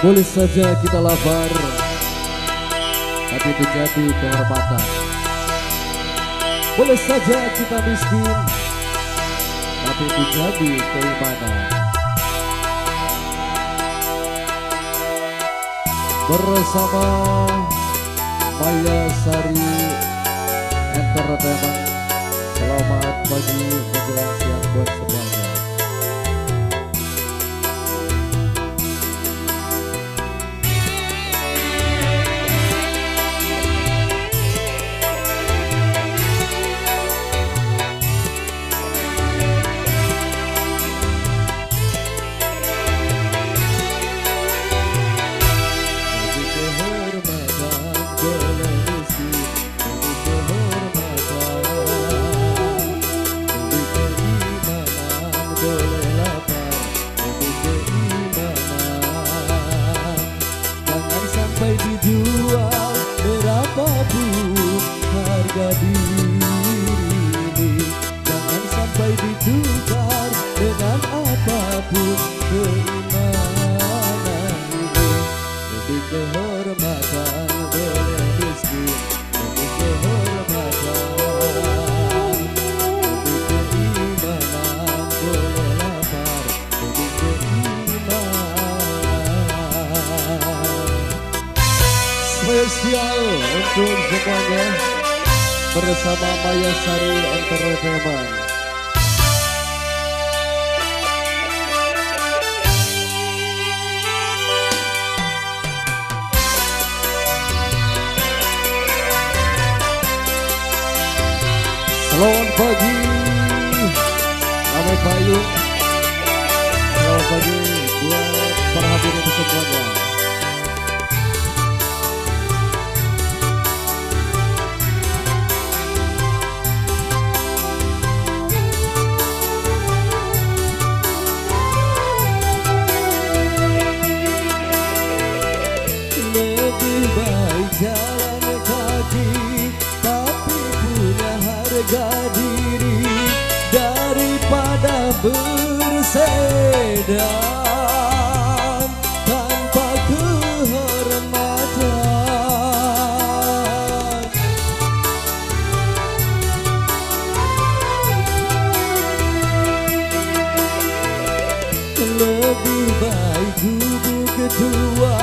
Boleh saja kita lapar, tapi itu jadi kehormatan. Boleh saja kita miskin, tapi itu jadi keimanan. Bersama Maya Sari Entertainment, selamat pagi menjelang siang buat semuanya. Dijual berapapun harga diri, jangan sampai ditukar dengan apapun keimanan ini. Lebih kehormatan boleh miskin, lebih kehormatan, lebih keimanan boleh lapar, lebih keimanan. Spesial untuk semuanya bersama Maya Sari Entertainment. Selamat pagi, Ramai Payung. Selamat pagi buat para hadirin semuanya. Jalan kaki tapi punya harga diri daripada bersedan tanpa kehormatan. Lebih baik duduk kedua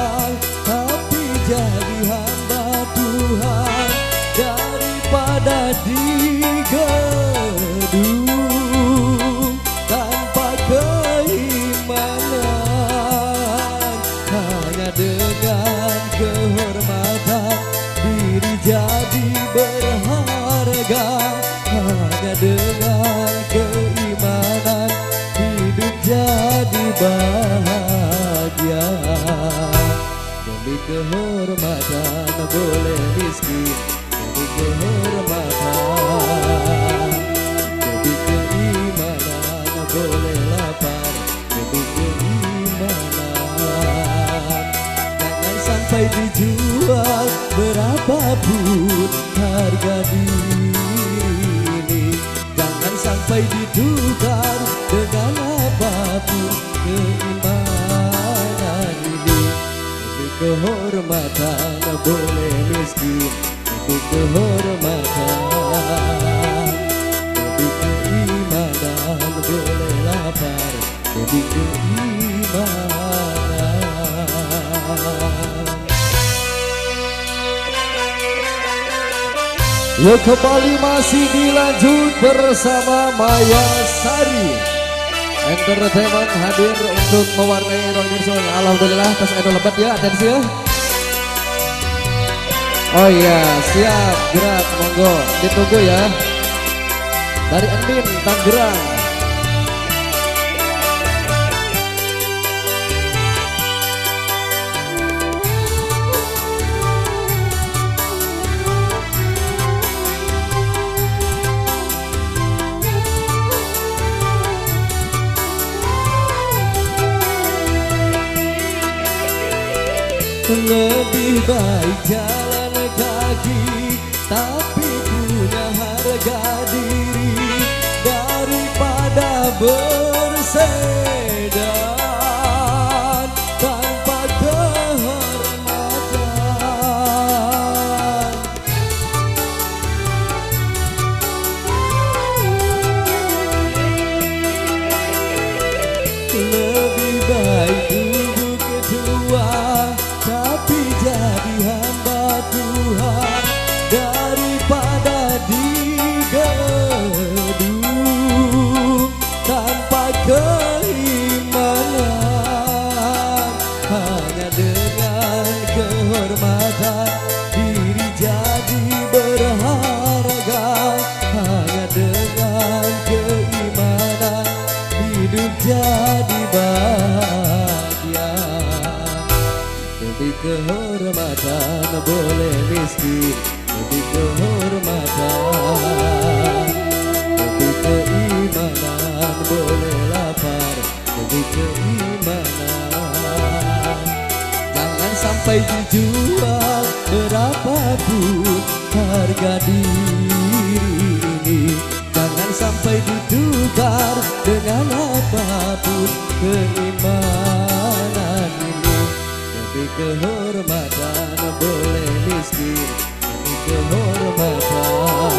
tapi jadi hamba Tuhan daripada di gedung tanpa keimanan. Hanya dengan kehormatan diri jadi berharga, hanya dengan keimanan hidup jadi bahagia. Demi kehormatan boleh miskin, demi kehormatan, demi keimanan boleh lapar, demi keimanan. Jangan sampai dijual berapapun harga diri, jangan sampai ditukar dengan apapun keimanan ini. Kehormatan boleh miskin, lebih kehormatan, lebih keimanan boleh lapar, lebih keimanan. Yuk kembali masih dilanjut bersama Maya Sari Entertainment hadir untuk mewarnai ruang ini semuanya. Alhamdulillah, tas idol lebat ya, atensi ya. Oh iya, siap, gerak, monggo, ditunggu ya. Dari Endin, Tangerang. Lebih baik jalan kaki tapi punya harga diri daripada bersedan tanpa Lebih baik dulu kedua, tapi jadi hamba Tuhan daripada digedung tanpa keimanan. Hanya dengan kehormatan diri jadi berharga, hanya dengan keimanan hidup jadi bahagia. Demi kehormatan boleh miskin, demi kehormatan, demi keimanan boleh lapar, demi keimanan. Jangan sampai dijual berapapun harga diri ini, jangan sampai ditukar dengan apapun keimanan ini. Demi kehormatan boleh miskin, demi kehormatan,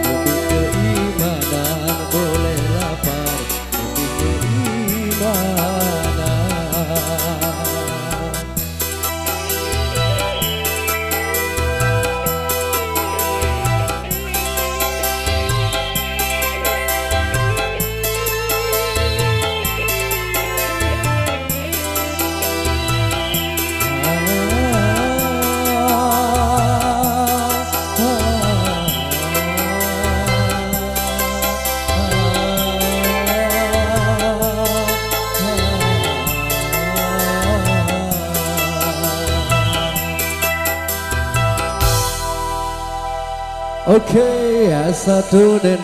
demi keimanan boleh lapar, demi keimanan. Oke, satu denda.